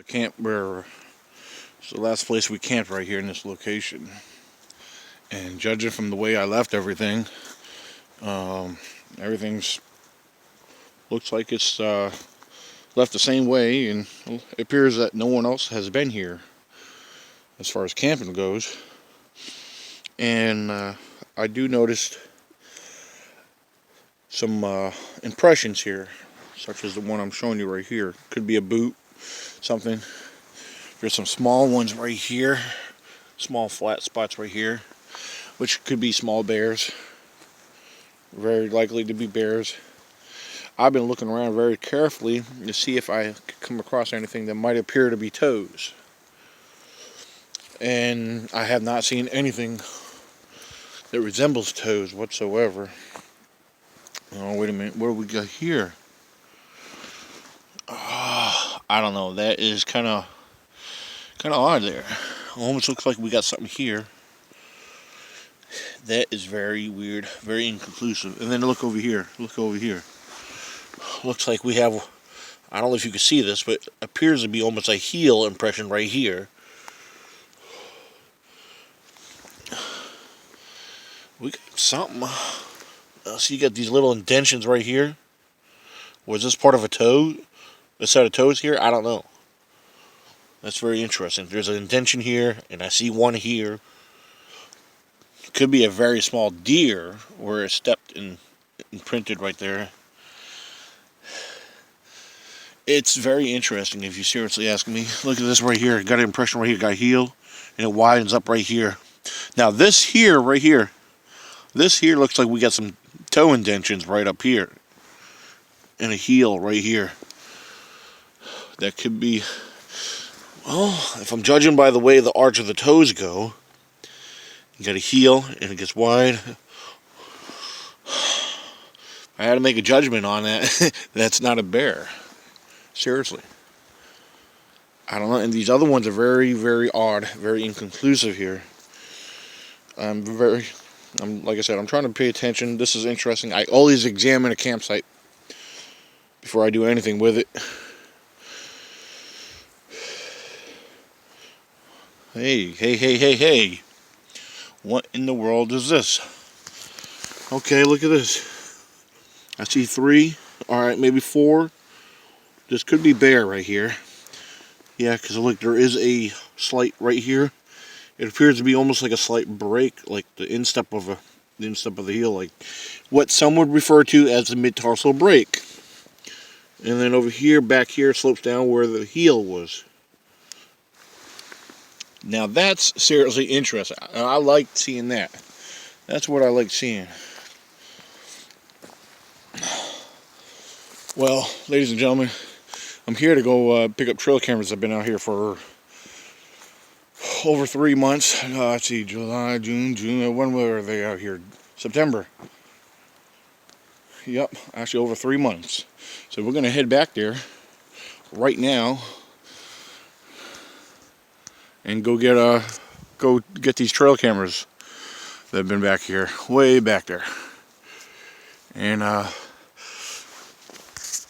The camp where it's the last place we camped right here in this location. And judging from the way I left everything, everything's looks like it's left the same way, and it appears that no one else has been here as far as camping goes. And I do notice some impressions here, such as the one I'm showing you right here. Could be a boot, something. There's some small ones right here, small flat spots right here, which could be small bears. Very likely to be bears. I've been looking around very carefully to see if I could come across anything that might appear to be toes. And I have not seen anything that resembles toes whatsoever. Oh, wait a minute. What do we got here? I don't know. That is kind of odd there. Almost looks like we got something here. That is very weird, very inconclusive. And then look over here. Look over here. Looks like we have, I don't know if you can see this, but appears to be almost a heel impression right here. We got something. So you got these little indentions right here. Was this part of a toe? A set of toes here? I don't know. That's very interesting. There's an indention here, and I see one here. Could be a very small deer where it stepped and imprinted right there. It's very interesting if you seriously ask me. Look at this right here. Got an impression right here. Got a heel, and it widens up right here. Now this here, right here, this here looks like we got some toe indentions right up here, and a heel right here. That could be, well, if I'm judging by the way the arch of the toes go, you got a heel and it gets wide. I had to make a judgment on that. That's not a bear. Seriously. I don't know. And these other ones are very, very odd, very inconclusive here. Like I said, I'm trying to pay attention. This is interesting. I always examine a campsite before I do anything with it. Hey. What in the world is this? Okay, look at this. I see 3. Alright, maybe 4. This could be bear right here. Yeah, because look, there is a slight right here. It appears to be almost like a slight break, like the instep of the heel, like what some would refer to as the mid-tarsal break. And then over here, back here, slopes down where the heel was. Now that's seriously interesting. I like seeing that. That's what I like seeing. Well, ladies and gentlemen, I'm here to go pick up trail cameras. I've been out here for over 3 months. Let's see, July, June. When were they out here? September. Yep, actually over 3 months. So we're going to head back there right now and go get these trail cameras that have been back here, way back there. And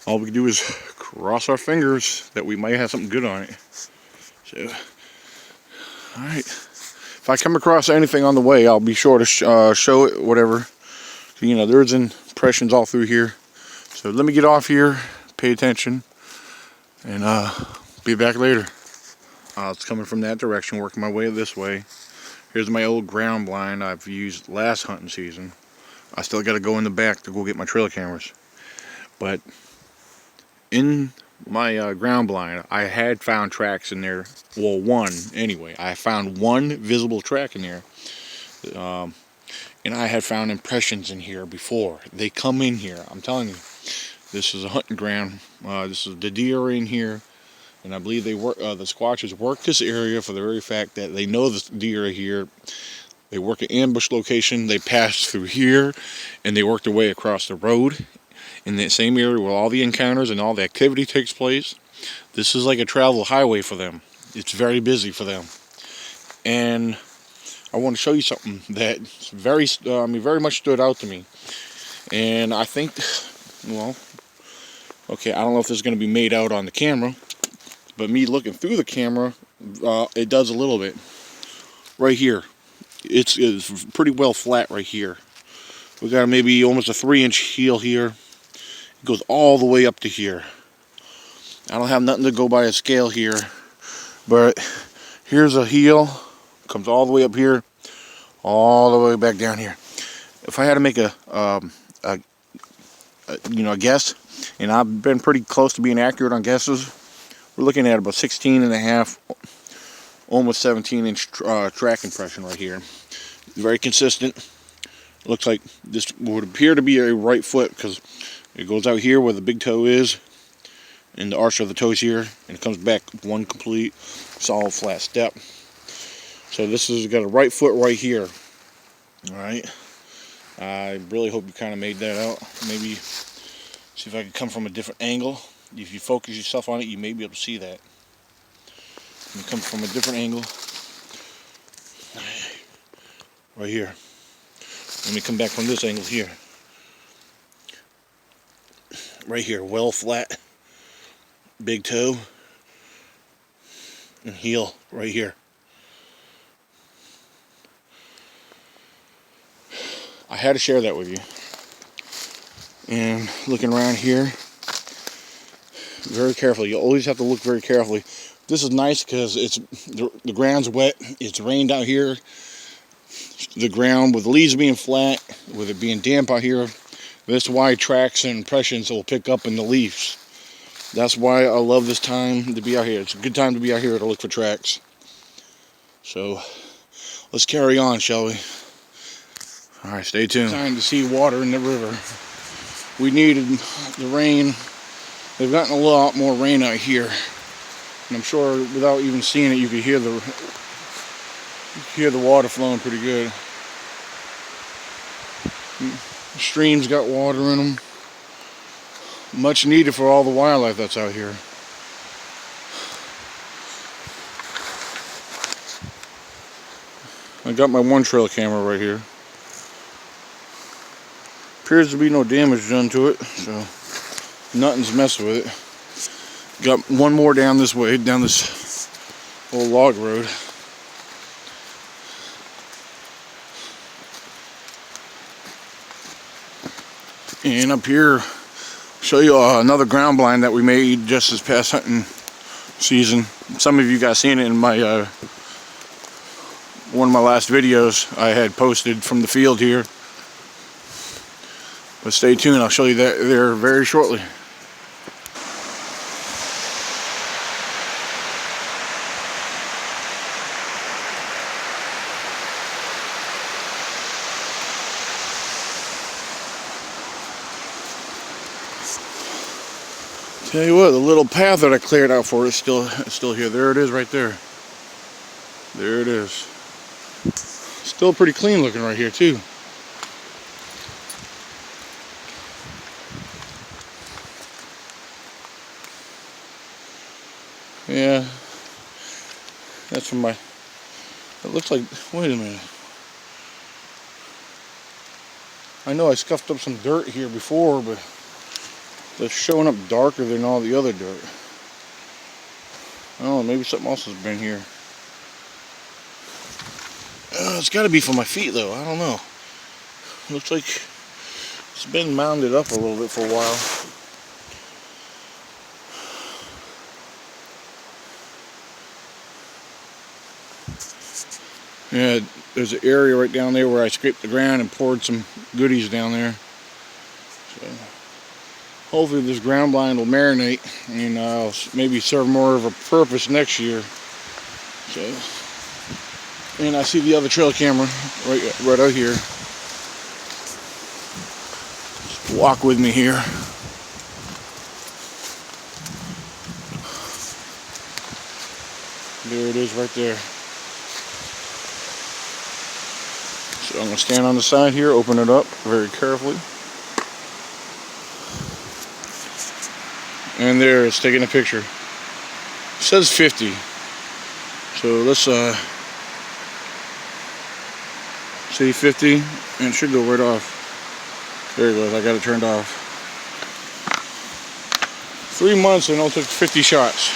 all we can do is cross our fingers that we might have something good on it. So, alright. If I come across anything on the way, I'll be sure to show it, whatever. You know, there's impressions all through here. So let me get off here, pay attention, and be back later. It's coming from that direction, working my way this way. Here's my old ground blind I've used last hunting season. I still got to go in the back to go get my trail cameras. But in my ground blind, I had found tracks in there. Well, one anyway. I found one visible track in there. And I had found impressions in here before. They come in here. I'm telling you. This is a hunting ground. This is the deer in here. And I believe they work. The Squatches work this area for the very fact that they know the deer are here. They work an ambush location. They pass through here, and they work their way across the road in that same area where all the encounters and all the activity takes place. This is like a travel highway for them. It's very busy for them. And I want to show you something that very much stood out to me. And I think, well, okay, I don't know if this is going to be made out on the camera, but me looking through the camera, it does a little bit. Right here, it's pretty well flat right here. We got maybe almost a 3-inch heel here. It goes all the way up to here. I don't have nothing to go by a scale here, but here's a heel, comes all the way up here, all the way back down here. If I had to make a guess, and I've been pretty close to being accurate on guesses, we're looking at about 16.5, almost 17-inch track impression right here. Very consistent. Looks like this would appear to be a right foot because it goes out here where the big toe is, and the arch of the toes here, and it comes back one complete solid flat step. So this has got a right foot right here. All right. I really hope you kind of made that out. Maybe see if I can come from a different angle. If you focus yourself on it, you may be able to see that. Let me come from a different angle. Right here. Let me come back from this angle here. Right here, well flat. Big toe. And heel right here. I had to share that with you. And looking around here, very carefully. You always have to look very carefully. This is nice because it's the ground's wet. It's rained out here. The ground, with the leaves being flat, with it being damp out here, that's why tracks and impressions will pick up in the leaves. That's why I love this time to be out here. It's a good time to be out here to look for tracks. So let's carry on, shall we? All right, stay tuned. Time to see water in the river. We needed the rain. They've gotten a lot more rain out here, and I'm sure without even seeing it, you could hear the water flowing pretty good. The streams got water in them. Much needed for all the wildlife that's out here. I got my one trail camera right here. Appears to be no damage done to it, so nothing's messing with it. Got one more down this way, down this little log road. And up here, show you another ground blind that we made just this past hunting season. Some of you guys seen it in my one of my last videos I had posted from the field here. But stay tuned, I'll show you that there very shortly. Tell you what, the little path that I cleared out for is still here. There it is right there. There it is. Still pretty clean looking right here too. Yeah, that's from my, it looks like, wait a minute. I know I scuffed up some dirt here before, but it's showing up darker than all the other dirt. I don't know, maybe something else has been here. It's got to be for my feet though, I don't know. Looks like it's been mounded up a little bit for a while. Yeah, there's an area right down there where I scraped the ground and poured some goodies down there. So hopefully this ground blind will marinate and I'll maybe serve more of a purpose next year. So, and I see the other trail camera right out here. Just walk with me here. There it is right there. So I'm going to stand on the side here, open it up very carefully. And there it's taking a picture. It says 50. So let's say 50 and it should go right off. There it goes, I got it turned off. 3 months and it took 50 shots.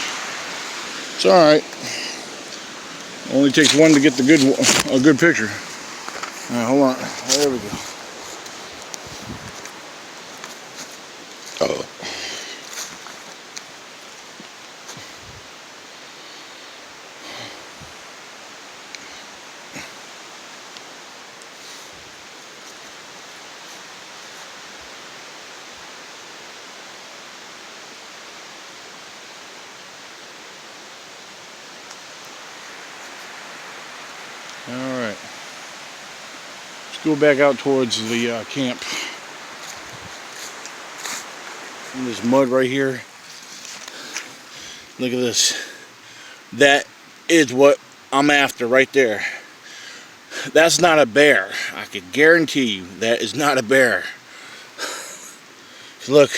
It's all right. Only takes one to get the a good picture. All right, hold on. There we go. Oh. All right. Let's go back out towards the camp. And this mud right here. Look at this. That is what I'm after right there. That's not a bear. I can guarantee you that is not a bear. Look,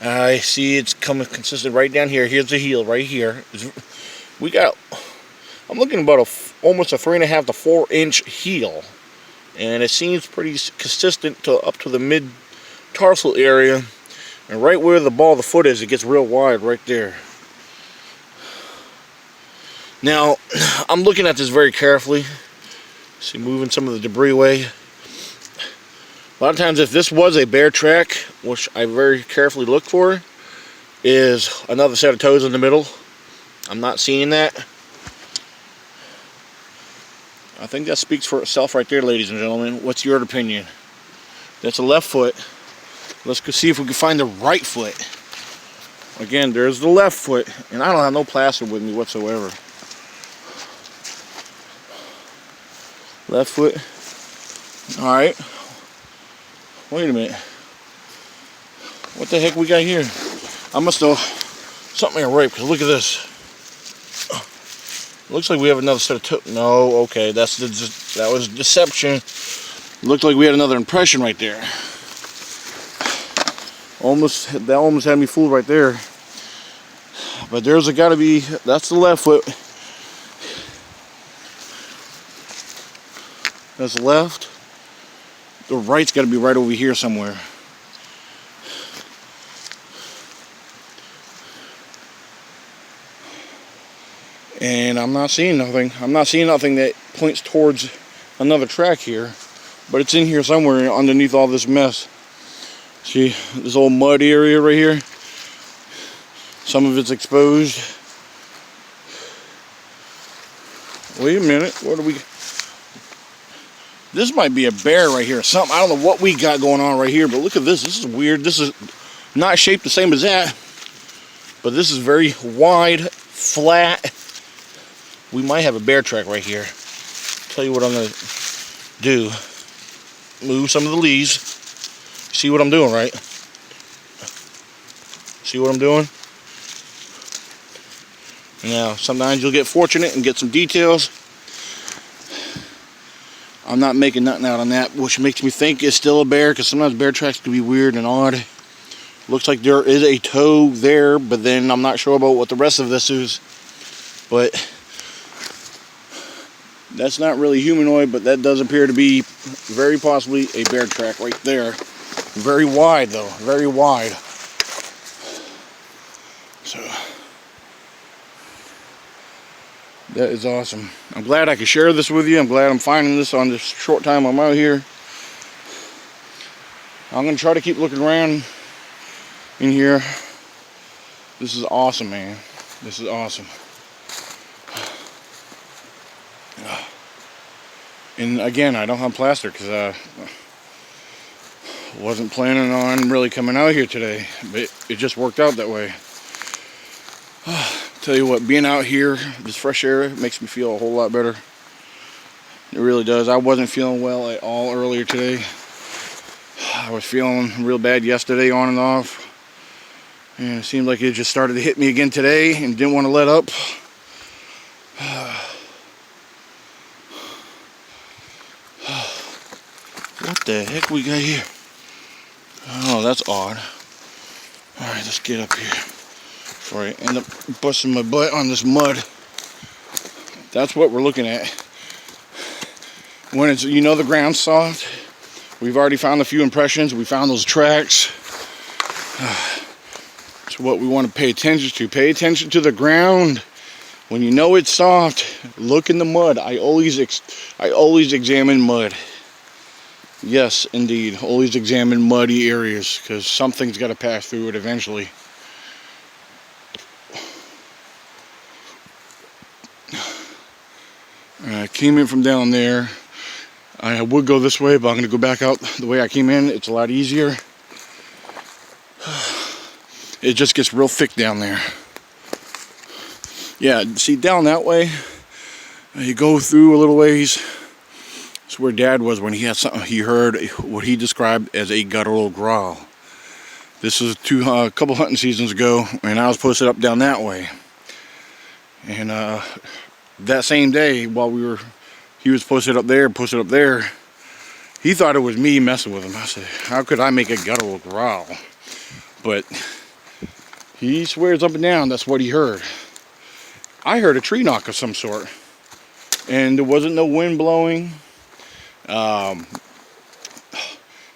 I see it's coming consistent right down here. Here's the heel right here. I'm looking at about almost a 3.5 to 4 inch heel, and it seems pretty consistent up to the mid tarsal area, and right where the ball of the foot is, it gets real wide right there. Now, I'm looking at this very carefully. See, moving some of the debris away. A lot of times, if this was a bear track, which I very carefully look for, is another set of toes in the middle. I'm not seeing that. I think that speaks for itself right there, ladies and gentlemen. What's your opinion? That's a left foot. Let's go see if we can find the right foot. Again, there's the left foot, and I don't have no plaster with me whatsoever. Left foot. All right. Wait a minute. What the heck we got here? I must have something in rape, because look at this. Looks like we have another set of toes. No, okay, that was deception. Looked like we had another impression right there. That almost had me fooled right there. But there's gotta be, that's the left foot. That's left. The right's got to be right over here somewhere. And I'm not seeing nothing. I'm not seeing nothing that points towards another track here. But it's in here somewhere underneath all this mess. See this old mud area right here? Some of it's exposed. Wait a minute. What do we... This might be a bear right here or something. I don't know what we got going on right here, but look at this. This is weird. This is not shaped the same as that. But this is very wide, flat. We might have a bear track right here. Tell you what I'm going to do. Move some of the leaves. See what I'm doing, right? See what I'm doing? Now, sometimes you'll get fortunate and get some details. I'm not making nothing out on that, which makes me think it's still a bear, because sometimes bear tracks can be weird and odd. Looks like there is a toe there, but then I'm not sure about what the rest of this is. But that's not really humanoid, but that does appear to be very possibly a bear track right there. Very wide though, very wide. So that is awesome. I'm glad I could share this with you. I'm glad I'm finding this on this short time I'm out here. I'm going to try to keep looking around in here. This is awesome, man. This is awesome. And again, I don't have plaster because I wasn't planning on really coming out here today. But it just worked out that way. Tell you what, being out here, this fresh air makes me feel a whole lot better. It really does. I wasn't feeling well at all earlier today. I was feeling real bad yesterday on and off. And it seemed like it just started to hit me again today and didn't want to let up. What the heck we got here? Oh, that's odd. Alright, let's get up here before I end up busting my butt on this mud. That's what we're looking at. When it's, you know, the ground's soft. We've already found a few impressions. We found those tracks. It's what we want to pay attention to. Pay attention to the ground. When you know it's soft, look in the mud. I always examine mud. Yes, indeed. Always examine muddy areas because something's got to pass through it eventually. I came in from down there. I would go this way, but I'm going to go back out the way I came in. It's a lot easier. It just gets real thick down there. Yeah, see down that way, you go through a little ways. It's where Dad was when he had something. He heard what he described as a guttural growl. This was a couple hunting seasons ago, and I was posted up down that way. And that same day, while he was posted up there, he thought it was me messing with him. I said, how could I make a guttural growl? But he swears up and down that's what he heard. I heard a tree knock of some sort, and there wasn't no wind blowing. Could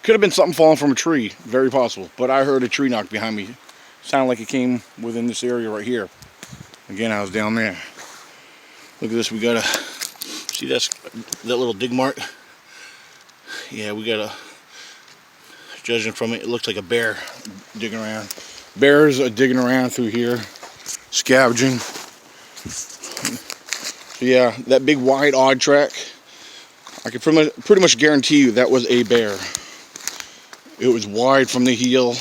have been something falling from a tree, very possible. But I heard a tree knock behind me. Sounded like it came within this area right here. Again, I was down there. Look at this. We got see that little dig mark. Yeah, we got judging from it, it looks like a bear digging around. Bears are digging around through here, scavenging. So yeah, that big wide odd track, I can pretty much guarantee you that was a bear. It was wide from the heel.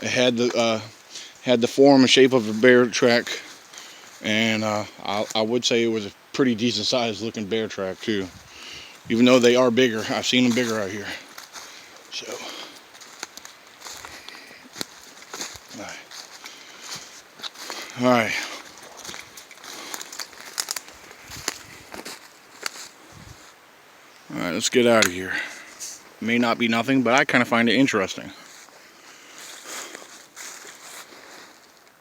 It had the form and shape of a bear track, and I would say it was a pretty decent sized looking bear track too. Even though they are bigger, I've seen them bigger out here. So, all right. All right, let's get out of here. May not be nothing, but I kind of find it interesting.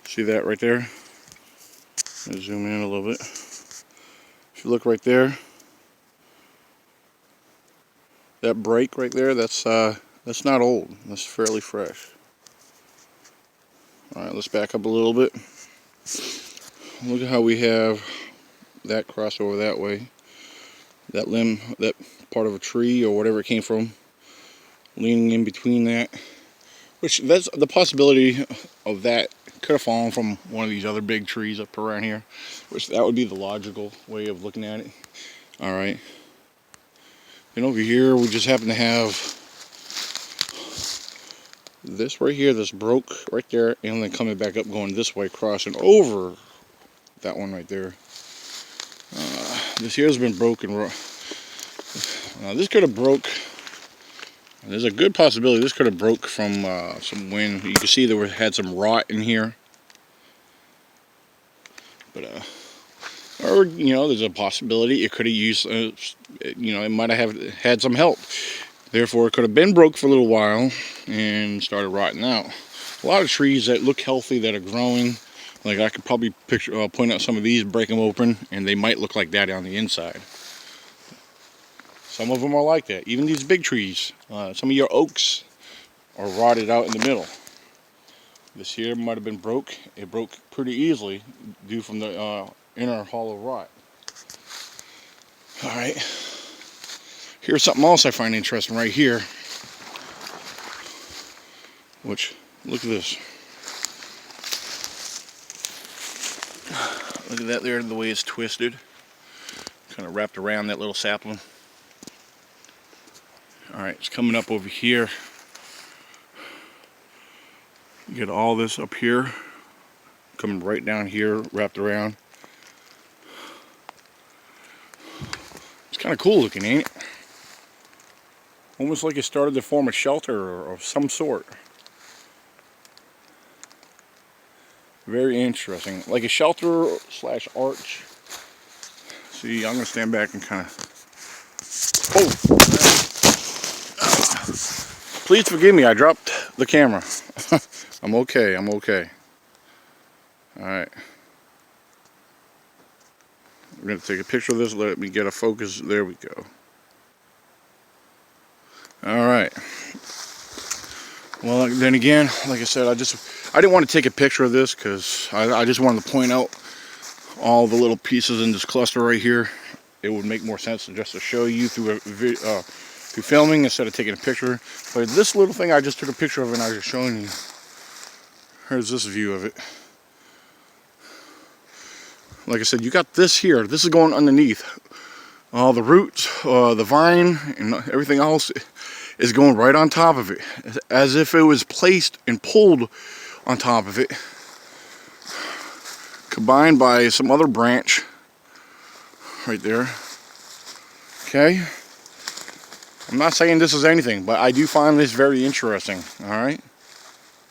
See that right there? I'll zoom in a little bit. If you look right there, that break right there, that's not old. That's fairly fresh. All right, let's back up a little bit. Look at how we have that crossover that way. That limb, that part of a tree or whatever it came from, leaning in between that. Which, that's the possibility of that could have fallen from one of these other big trees up around here. Which that would be the logical way of looking at it. All right. And over here, we just happen to have this right here that's broke right there, and then coming back up going this way, crossing over that one right there. This here has been broken. This could have broke. There's a good possibility this could have broke from some wind. You can see there had some rot in here. But or there's a possibility it could have used. It might have had some help. Therefore, it could have been broke for a little while and started rotting out. A lot of trees that look healthy that are growing, like I could probably point out some of these, break them open, and they might look like that on the inside. Some of them are like that. Even these big trees, some of your oaks are rotted out in the middle. This here might have been broke. It broke pretty easily due from the inner hollow rot. All right. Here's something else I find interesting right here. Which, look at this. Look at that there, the way it's twisted. Kind of wrapped around that little sapling. Alright, it's coming up over here. You get all this up here. Coming right down here, wrapped around. It's kind of cool looking, ain't it? Almost like it started to form a shelter of some sort. Very interesting. Like a shelter slash arch. See, I'm going to stand back and kind of... Oh! Please forgive me, I dropped the camera. I'm okay, I'm okay. Alright. We're going to take a picture of this, let me get a focus. There we go. Alright. Well, then again, like I said, I didn't want to take a picture of this because I just wanted to point out all the little pieces in this cluster right here, it would make more sense than just to show you through through filming instead of taking a picture. But this little thing I just took a picture of and I was just showing you. Here's this view of it. Like I said, you got this here. This is going underneath. All the roots, the vine, and everything else is going right on top of it, as if it was placed and pulled on top of it, combined by some other branch right there. Okay, I'm not saying this is anything, but I do find this very interesting. All right,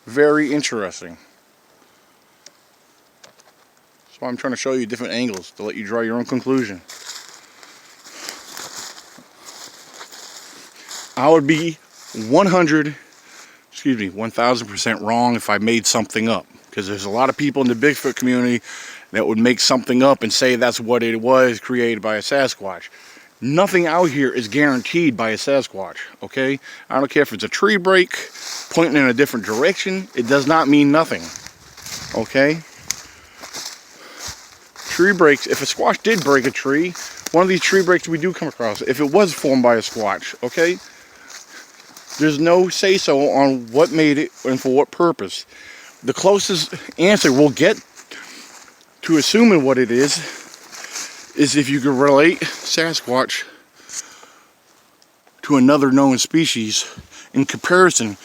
very interesting. That's why I'm trying to show you different angles to let you draw your own conclusion. I would be 1000% wrong if I made something up, because there's a lot of people in the Bigfoot community that would make something up and say that's what it was, created by a Sasquatch. Nothing out here is guaranteed by a Sasquatch, okay? I don't care if it's a tree break pointing in a different direction, it does not mean nothing, okay? Tree breaks, if a Squatch did break a tree, one of these tree breaks we do come across, if it was formed by a Squatch, okay? There's no say-so on what made it and for what purpose. The closest answer we'll get to assuming what it is if you can relate Sasquatch to another known species in comparison.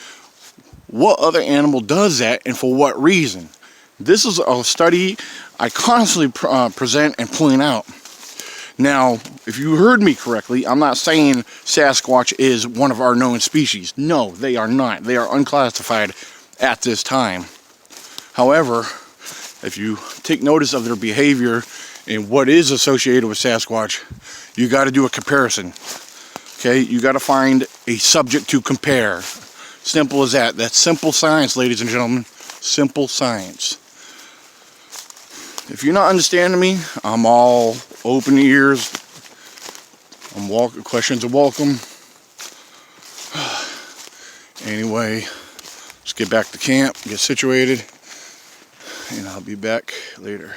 What other animal does that and for what reason? This is a study I constantly present and point out. Now, if you heard me correctly, I'm not saying Sasquatch is one of our known species. No, they are not. They are unclassified at this time. However, if you take notice of their behavior and what is associated with Sasquatch, you got to do a comparison. Okay, you got to find a subject to compare. Simple as that. That's simple science, ladies and gentlemen. Simple science. If you're not understanding me, I'm all open ears. Questions are welcome. Anyway, let's get back to camp, get situated, and I'll be back later.